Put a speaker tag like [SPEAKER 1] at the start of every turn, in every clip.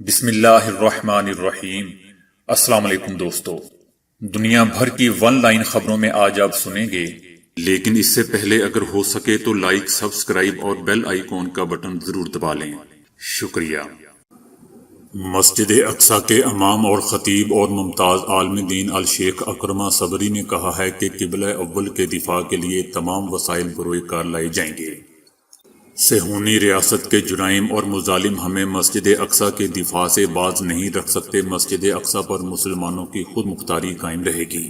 [SPEAKER 1] بسم اللہ الرحمن الرحیم۔ السلام علیکم دوستو، دنیا بھر کی ون لائن خبروں میں آج آپ سنیں گے، لیکن اس سے پہلے اگر ہو سکے تو لائک، سبسکرائب اور بیل آئیکن کا بٹن ضرور دبا لیں۔ شکریہ۔ مسجد اقصی کے امام اور خطیب اور ممتاز عالم دین الشیخ اکرمہ صبری نے کہا ہے کہ قبلہ اول کے دفاع کے لیے تمام وسائل بروئے کار لائے جائیں گے۔ صہیونی ریاست کے جرائم اور مظالم ہمیں مسجد اقصی کے دفاع سے باز نہیں رکھ سکتے۔ مسجد اقصی پر مسلمانوں کی خود مختاری قائم رہے گی۔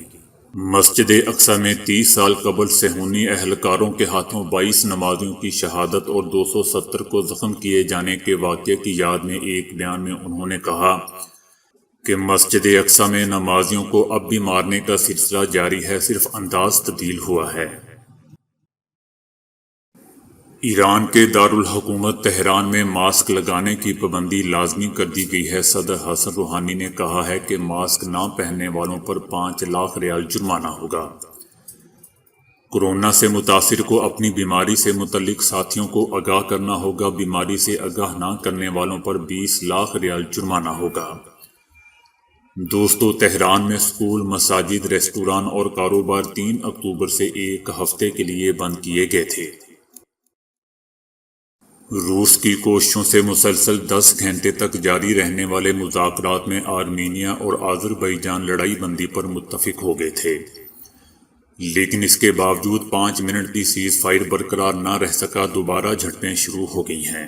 [SPEAKER 1] مسجد اقصی میں 30 سال قبل صہیونی اہلکاروں کے ہاتھوں 22 نمازیوں کی شہادت اور 270 کو زخم کیے جانے کے واقعے کی یاد میں ایک بیان میں انہوں نے کہا کہ مسجد اقصی میں نمازیوں کو اب بھی مارنے کا سلسلہ جاری ہے، صرف انداز تبدیل ہوا ہے۔ ایران کے دارالحکومت تہران میں ماسک لگانے کی پابندی لازمی کر دی گئی ہے۔ صدر حسن روحانی نے کہا ہے کہ ماسک نہ پہننے والوں پر 5 لاکھ ریال جرمانہ ہوگا۔ کورونا سے متاثر کو اپنی بیماری سے متعلق ساتھیوں کو آگاہ کرنا ہوگا۔ بیماری سے آگاہ نہ کرنے والوں پر 20 لاکھ ریال جرمانہ ہوگا۔ دوستو، تہران میں سکول، مساجد، ریستوران اور کاروبار 3 اکتوبر سے ایک ہفتے کے لیے بند کیے گئے تھے۔ روس کی کوششوں سے مسلسل 10 گھنٹے تک جاری رہنے والے مذاکرات میں آرمینیا اور آذربائیجان لڑائی بندی پر متفق ہو گئے تھے، لیکن اس کے باوجود 5 منٹ کی سیز فائر برقرار نہ رہ سکا۔ دوبارہ جھڑپیں شروع ہو گئی ہیں۔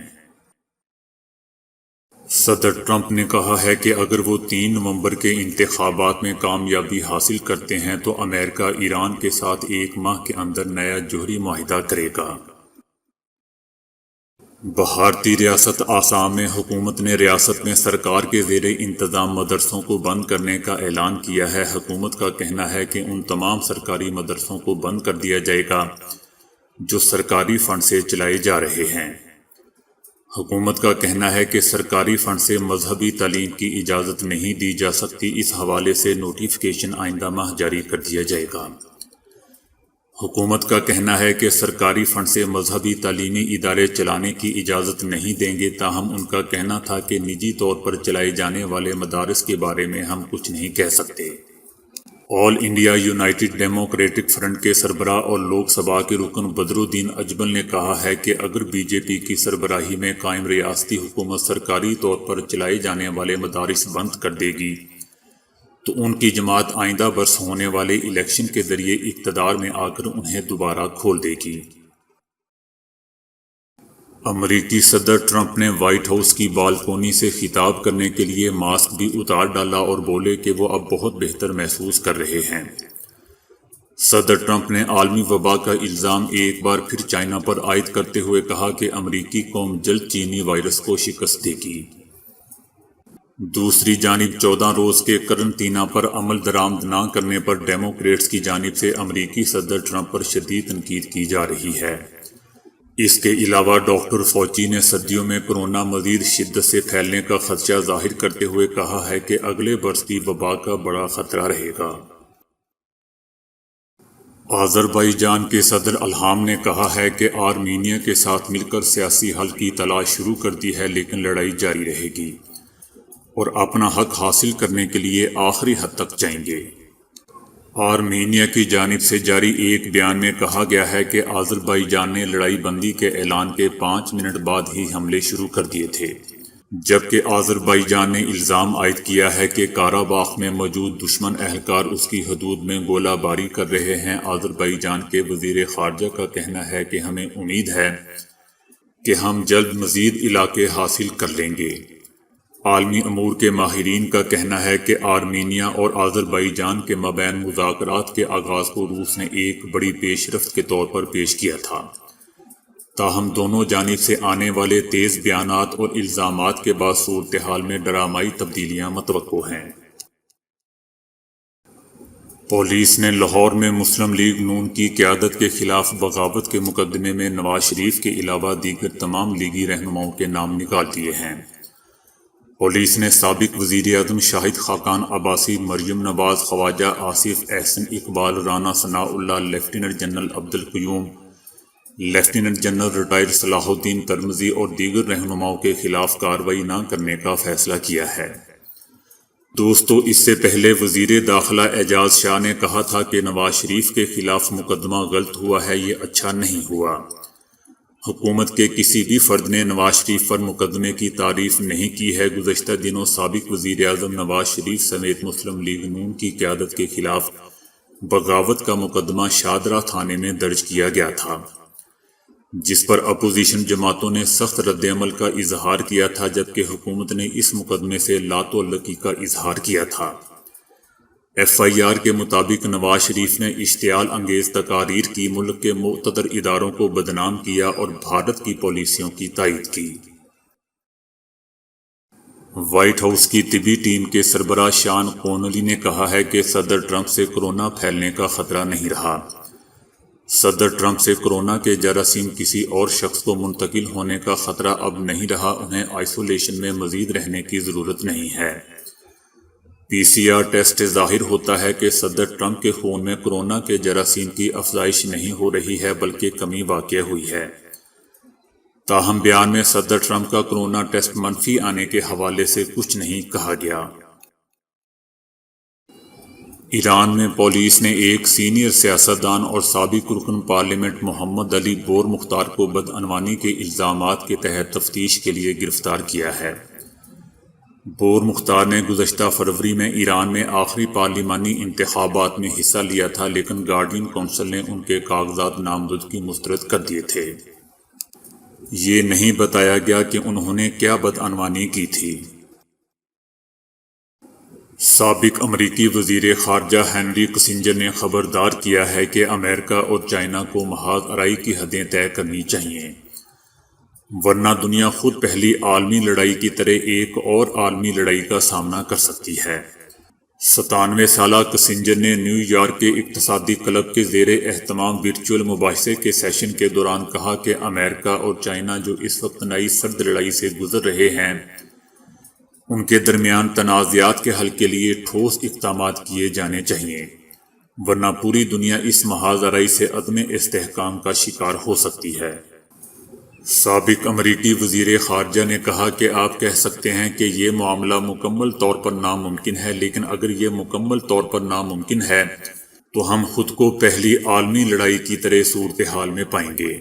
[SPEAKER 1] صدر ٹرمپ نے کہا ہے کہ اگر وہ 3 نومبر کے انتخابات میں کامیابی حاصل کرتے ہیں تو امریکہ ایران کے ساتھ 1 ماہ کے اندر نیا جوہری معاہدہ کرے گا۔ بھارتی ریاست آسام میں حکومت نے ریاست میں سرکار کے زیر انتظام مدرسوں کو بند کرنے کا اعلان کیا ہے۔ حکومت کا کہنا ہے کہ ان تمام سرکاری مدرسوں کو بند کر دیا جائے گا جو سرکاری فنڈ سے چلائے جا رہے ہیں۔ حکومت کا کہنا ہے کہ سرکاری فنڈ سے مذہبی تعلیم کی اجازت نہیں دی جا سکتی۔ اس حوالے سے نوٹیفکیشن آئندہ ماہ جاری کر دیا جائے گا۔ حکومت کا کہنا ہے کہ سرکاری فنڈ سے مذہبی تعلیمی ادارے چلانے کی اجازت نہیں دیں گے، تاہم ان کا کہنا تھا کہ نجی طور پر چلائے جانے والے مدارس کے بارے میں ہم کچھ نہیں کہہ سکتے۔ آل انڈیا یونائیٹڈ ڈیموکریٹک فرنٹ کے سربراہ اور لوک سبھا کے رکن بدرالدین اجمل نے کہا ہے کہ اگر بی جے پی کی سربراہی میں قائم ریاستی حکومت سرکاری طور پر چلائے جانے والے مدارس بند کر دے گی تو ان کی جماعت آئندہ برس ہونے والے الیکشن کے ذریعے اقتدار میں آ کر انہیں دوبارہ کھول دے گی۔ امریکی صدر ٹرمپ نے وائٹ ہاؤس کی بالکونی سے خطاب کرنے کے لیے ماسک بھی اتار ڈالا اور بولے کہ وہ اب بہت بہتر محسوس کر رہے ہیں۔ صدر ٹرمپ نے عالمی وبا کا الزام ایک بار پھر چائنا پر عائد کرتے ہوئے کہا کہ امریکی قوم جلد چینی وائرس کو شکست دے گی۔ دوسری جانب 14 روز کے قرنطینہ پر عمل درآمد نہ کرنے پر ڈیموکریٹس کی جانب سے امریکی صدر ٹرمپ پر شدید تنقید کی جا رہی ہے۔ اس کے علاوہ ڈاکٹر فوچی نے سردیوں میں کورونا مزید شدت سے پھیلنے کا خدشہ ظاہر کرتے ہوئے کہا ہے کہ اگلے برس بھی وبا کا بڑا خطرہ رہے گا۔ آذربائیجان کے صدر الہام نے کہا ہے کہ آرمینیا کے ساتھ مل کر سیاسی حل کی تلاش شروع کر دی ہے، لیکن لڑائی جاری رہے گی اور اپنا حق حاصل کرنے کے لیے آخری حد تک جائیں گے۔ آرمینیا کی جانب سے جاری ایک بیان میں کہا گیا ہے کہ آذربائیجان نے لڑائی بندی کے اعلان کے 5 منٹ بعد ہی حملے شروع کر دیے تھے، جبکہ آذربائیجان نے الزام عائد کیا ہے کہ قراباخ میں موجود دشمن اہلکار اس کی حدود میں گولہ باری کر رہے ہیں۔ آذربائیجان کے وزیر خارجہ کا کہنا ہے کہ ہمیں امید ہے کہ ہم جلد مزید علاقے حاصل کر لیں گے۔ عالمی امور کے ماہرین کا کہنا ہے کہ آرمینیا اور آذربائیجان کے مابین مذاکرات کے آغاز کو روس نے ایک بڑی پیش رفت کے طور پر پیش کیا تھا، تاہم دونوں جانب سے آنے والے تیز بیانات اور الزامات کے بعد صورتحال میں ڈرامائی تبدیلیاں متوقع ہیں۔ پولیس نے لاہور میں مسلم لیگ نون کی قیادت کے خلاف بغاوت کے مقدمے میں نواز شریف کے علاوہ دیگر تمام لیگی رہنماؤں کے نام نکال دیے ہیں۔ پولیس نے سابق وزیر اعظم شاہد خاقان عباسی، مریم نواز، خواجہ آصف، احسن اقبال، رانا ثناء اللہ، lieutenant general Abdul Qayyum, lieutenant general retired صلاح الدین ترمذی اور دیگر رہنماؤں کے خلاف کارروائی نہ کرنے کا فیصلہ کیا ہے۔ دوستو، اس سے پہلے وزیر داخلہ اعجاز شاہ نے کہا تھا کہ نواز شریف کے خلاف مقدمہ غلط ہوا ہے، یہ اچھا نہیں ہوا۔ حکومت کے کسی بھی فرد نے نواز شریف پر مقدمے کی تعریف نہیں کی ہے۔ گزشتہ دنوں سابق وزیر اعظم نواز شریف سمیت مسلم لیگ نون کی قیادت کے خلاف بغاوت کا مقدمہ شاہدرہ تھانے میں درج کیا گیا تھا، جس پر اپوزیشن جماعتوں نے سخت رد عمل کا اظہار کیا تھا، جبکہ حکومت نے اس مقدمے سے لا تعلقی کا اظہار کیا تھا۔ ایف آئی آر کے مطابق نواز شریف نے اشتعال انگیز تقاریر کی، ملک کے معتبر اداروں کو بدنام کیا اور بھارت کی پالیسیوں کی تائید کی۔ وائٹ ہاؤس کی طبی ٹیم کے سربراہ شان کونلی نے کہا ہے کہ صدر ٹرمپ سے کورونا پھیلنے کا خطرہ نہیں رہا۔ صدر ٹرمپ سے کورونا کے جراثیم کسی اور شخص کو منتقل ہونے کا خطرہ اب نہیں رہا، انہیں آئسولیشن میں مزید رہنے کی ضرورت نہیں ہے۔ پی سی آر ٹیسٹ سے ظاہر ہوتا ہے کہ صدر ٹرمپ کے خون میں کورونا کے جراثیم کی افزائش نہیں ہو رہی ہے بلکہ کمی واقع ہوئی ہے۔ تاہم بیان میں صدر ٹرمپ کا کورونا ٹیسٹ منفی آنے کے حوالے سے کچھ نہیں کہا گیا۔ ایران میں پولیس نے ایک سینئر سیاستدان اور سابق رکن پارلیمنٹ محمد علی بور مختار کو بدعنوانی کے الزامات کے تحت تفتیش کے لیے گرفتار کیا ہے۔ بور مختار نے گزشتہ فروری میں ایران میں آخری پارلیمانی انتخابات میں حصہ لیا تھا، لیکن گارڈین کونسل نے ان کے کاغذات نامزدگی مسترد کر دیے تھے۔ یہ نہیں بتایا گیا کہ انہوں نے کیا بدعنوانی کی تھی۔ سابق امریکی وزیر خارجہ ہینری کسنجر نے خبردار کیا ہے کہ امریکہ اور چائنا کو محاذ آرائی کی حدیں طے کرنی چاہیے، ورنہ دنیا خود پہلی عالمی لڑائی کی طرح ایک اور عالمی لڑائی کا سامنا کر سکتی ہے۔ 97 سالہ کسنجر نے نیو یارک کے اقتصادی کلب کے زیر اہتمام ورچوئل مباحثے کے سیشن کے دوران کہا کہ امریکہ اور چائنا جو اس وقت نئی سرد لڑائی سے گزر رہے ہیں، ان کے درمیان تنازعات کے حل کے لیے ٹھوس اقدامات کیے جانے چاہیے، ورنہ پوری دنیا اس محاذ آرائی سے عدم استحکام کا شکار ہو سکتی ہے۔ سابق امریکی وزیر خارجہ نے کہا کہ آپ کہہ سکتے ہیں کہ یہ معاملہ مکمل طور پر ناممکن ہے، لیکن اگر یہ مکمل طور پر ناممکن ہے تو ہم خود کو پہلی عالمی لڑائی کی طرح صورتحال میں پائیں گے۔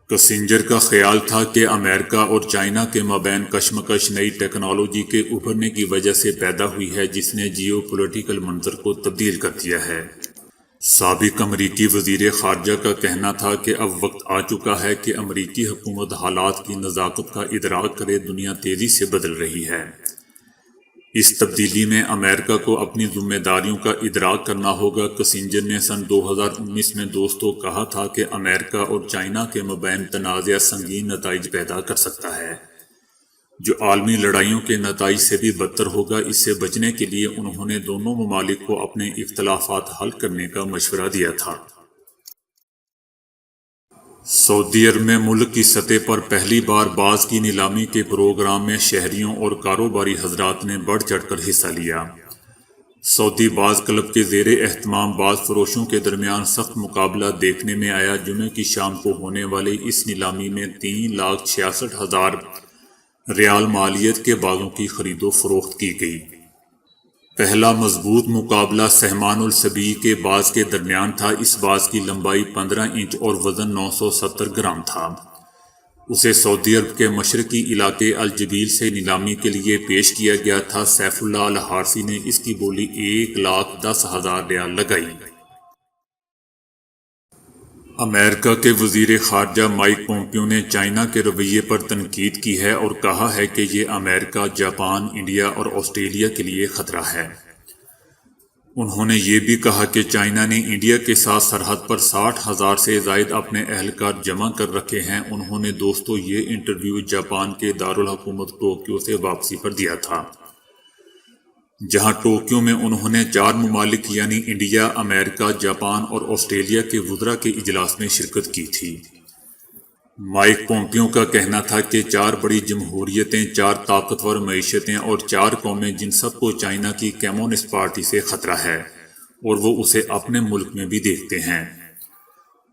[SPEAKER 1] کسنجر کا خیال تھا کہ امریکہ اور چائنا کے مابین کشمکش نئی ٹیکنالوجی کے ابھرنے کی وجہ سے پیدا ہوئی ہے، جس نے جیو پولیٹیکل منظر کو تبدیل کر دیا ہے۔ سابق امریکی وزیر خارجہ کا کہنا تھا کہ اب وقت آ چکا ہے کہ امریکی حکومت حالات کی نزاکت کا ادراک کرے، دنیا تیزی سے بدل رہی ہے۔ اس تبدیلی میں امریکہ کو اپنی ذمہ داریوں کا ادراک کرنا ہوگا۔ کسنجر نے سن 2019 میں دوستوں کہا تھا کہ امریکہ اور چائنا کے مابین تنازع سنگین نتائج پیدا کر سکتا ہے، جو عالمی لڑائیوں کے نتائج سے بھی بدتر ہوگا۔ اس سے بچنے کے لیے انہوں نے دونوں ممالک کو اپنے اختلافات حل کرنے کا مشورہ دیا تھا۔ سعودی عرب میں ملک کی سطح پر پہلی بار باز کی نیلامی کے پروگرام میں شہریوں اور کاروباری حضرات نے بڑھ چڑھ کر حصہ لیا۔ سعودی باز کلب کے زیر اہتمام باز فروشوں کے درمیان سخت مقابلہ دیکھنے میں آیا۔ جمعے کی شام کو ہونے والی اس نیلامی میں 3,66,000 ریال مالیت کے بازوں کی خرید و فروخت کی گئی۔ پہلا مضبوط مقابلہ سہمان السبیع کے باز کے درمیان تھا۔ اس باز کی لمبائی 15 انچ اور وزن 970 گرام تھا۔ اسے سعودی عرب کے مشرقی علاقے الجبیل سے نیلامی کے لیے پیش کیا گیا تھا۔ سیف اللہ الحارثی نے اس کی بولی 1,10,000 ریال لگائی۔ امریکہ کے وزیر خارجہ مائک پومپیو نے چائنا کے رویے پر تنقید کی ہے اور کہا ہے کہ یہ امریکہ، جاپان، انڈیا اور آسٹریلیا کے لیے خطرہ ہے۔ انہوں نے یہ بھی کہا کہ چائنا نے انڈیا کے ساتھ سرحد پر 60,000 سے زائد اپنے اہلکار جمع کر رکھے ہیں۔ انہوں نے دوستوں یہ انٹرویو جاپان کے دارالحکومت ٹوکیو سے واپسی پر دیا تھا، جہاں ٹوکیو میں انہوں نے 4 ممالک یعنی انڈیا، امریکہ، جاپان اور آسٹریلیا کے وزراء کے اجلاس میں شرکت کی تھی۔ مائک پومپیو کا کہنا تھا کہ 4 بڑی جمہوریتیں، 4 طاقتور معیشتیں اور 4 قومیں، جن سب کو چائنا کی کمیونسٹ پارٹی سے خطرہ ہے اور وہ اسے اپنے ملک میں بھی دیکھتے ہیں۔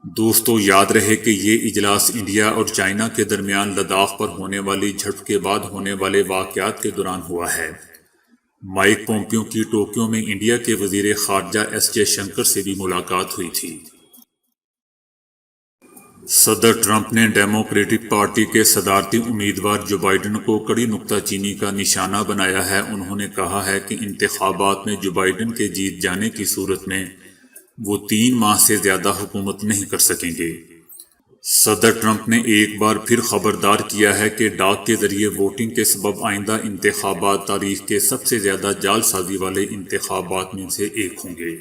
[SPEAKER 1] دوستو یاد رہے کہ یہ اجلاس انڈیا اور چائنا کے درمیان لداخ پر ہونے والی جھڑپ کے بعد ہونے والے واقعات کے دوران ہوا ہے۔ مائک پومپیو کی ٹوکیو میں انڈیا کے وزیر خارجہ ایس جے شنکر سے بھی ملاقات ہوئی تھی۔ صدر ٹرمپ نے ڈیموکریٹک پارٹی کے صدارتی امیدوار جو بائیڈن کو کڑی نکتہ چینی کا نشانہ بنایا ہے۔ انہوں نے کہا ہے کہ انتخابات میں جو بائیڈن کے جیت جانے کی صورت میں وہ 3 ماہ سے زیادہ حکومت نہیں کر سکیں گے۔ صدر ٹرمپ نے ایک بار پھر خبردار کیا ہے کہ ڈاک کے ذریعے ووٹنگ کے سبب آئندہ انتخابات تاریخ کے سب سے زیادہ جعل سازی والے انتخابات میں سے ایک ہوں گے۔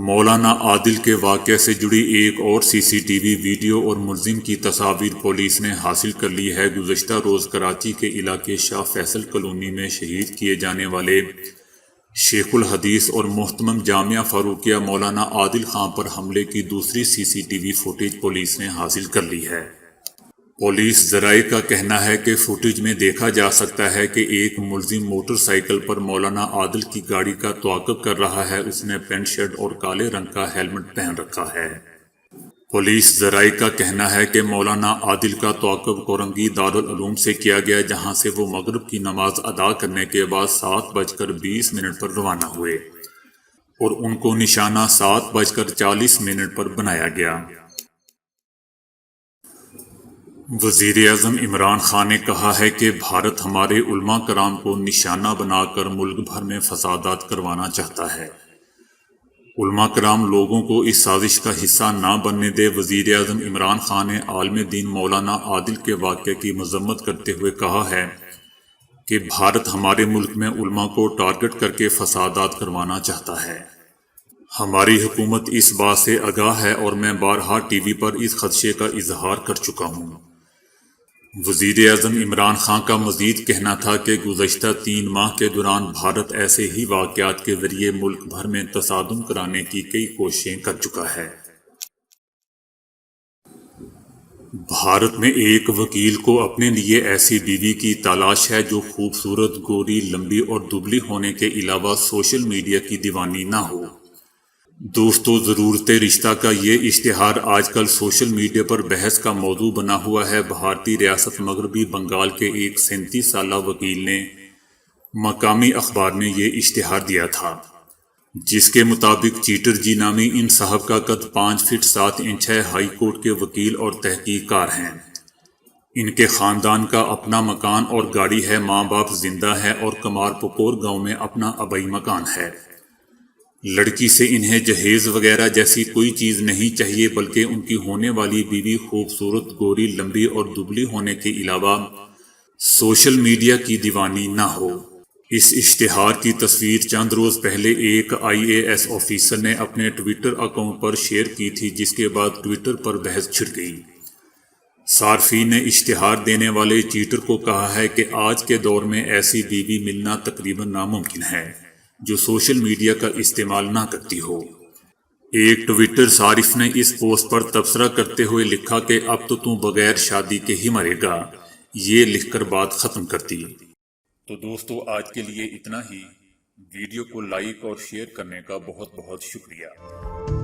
[SPEAKER 1] مولانا عادل کے واقعے سے جڑی ایک اور سی سی ٹی وی ویڈیو اور ملزم کی تصاویر پولیس نے حاصل کر لی ہے۔ گزشتہ روز کراچی کے علاقے شاہ فیصل کالونی میں شہید کیے جانے والے شیخ الحدیث اور محترم جامعہ فاروقیہ مولانا عادل خان پر حملے کی دوسری C C T V footage police نے حاصل کر لی ہے۔ پولیس ذرائع کا کہنا ہے کہ فوٹیج میں دیکھا جا سکتا ہے کہ ایک ملزم موٹر سائیکل پر مولانا عادل کی گاڑی کا تعاقب کر رہا ہے۔ اس نے پینٹ شرٹ اور کالے رنگ کا ہیلمٹ پہن رکھا ہے۔ پولیس ذرائع کا کہنا ہے کہ مولانا عادل کا تعاقب کورنگی دارالعلوم سے کیا گیا، جہاں سے وہ مغرب کی نماز ادا کرنے کے بعد 7:20 پر روانہ ہوئے اور ان کو نشانہ 7:40 پر بنایا گیا۔ وزیر اعظم عمران خان نے کہا ہے کہ بھارت ہمارے علماء کرام کو نشانہ بنا کر ملک بھر میں فسادات کروانا چاہتا ہے۔ علماء کرام لوگوں کو اس سازش کا حصہ نہ بننے دے۔ وزیر اعظم عمران خان نے عالم دین مولانا عادل کے واقعے کی مذمت کرتے ہوئے کہا ہے کہ بھارت ہمارے ملک میں علماء کو ٹارگٹ کر کے فسادات کروانا چاہتا ہے۔ ہماری حکومت اس بات سے آگاہ ہے اور میں بارہا ٹی وی پر اس خدشے کا اظہار کر چکا ہوں۔ وزیر اعظم عمران خان کا مزید کہنا تھا کہ گزشتہ 3 ماہ کے دوران بھارت ایسے ہی واقعات کے ذریعے ملک بھر میں تصادم کرانے کی کئی کوششیں کر چکا ہے۔ بھارت میں ایک وکیل کو اپنے لیے ایسی بیوی کی تلاش ہے جو خوبصورت، گوری، لمبی اور دبلی ہونے کے علاوہ سوشل میڈیا کی دیوانی نہ ہو۔ دوستو ضرورت رشتہ کا یہ اشتہار آج کل سوشل میڈیا پر بحث کا موضوع بنا ہوا ہے۔ بھارتی ریاست مغربی بنگال کے ایک 37 سالہ وکیل نے مقامی اخبار میں یہ اشتہار دیا تھا، جس کے مطابق چیٹر جی نامی ان صاحب کا قد 5 فٹ 7 انچ ہے، ہائی کورٹ کے وکیل اور تحقیق کار ہیں۔ ان کے خاندان کا اپنا مکان اور گاڑی ہے، ماں باپ زندہ ہے اور کمار پپور گاؤں میں اپنا آبائی مکان ہے۔ لڑکی سے انہیں جہیز وغیرہ جیسی کوئی چیز نہیں چاہیے، بلکہ ان کی ہونے والی بیوی خوبصورت، گوری، لمبی اور دبلی ہونے کے علاوہ سوشل میڈیا کی دیوانی نہ ہو۔ اس اشتہار کی تصویر چند روز پہلے ایک IAS آفیسر نے اپنے ٹویٹر اکاؤنٹ پر شیئر کی تھی، جس کے بعد ٹویٹر پر بحث چھڑ گئی۔ صارفین نے اشتہار دینے والے چیٹر کو کہا ہے کہ آج کے دور میں ایسی بیوی ملنا تقریباً ناممکن ہے جو سوشل میڈیا کا استعمال نہ کرتی ہو۔ ایک ٹویٹر صارف نے اس پوسٹ پر تبصرہ کرتے ہوئے لکھا کہ اب تو بغیر شادی کے ہی مرے گا۔ یہ لکھ کر بات ختم کر دی۔ تو دوستو آج کے لیے اتنا ہی۔ ویڈیو کو لائک اور شیئر کرنے کا بہت بہت شکریہ۔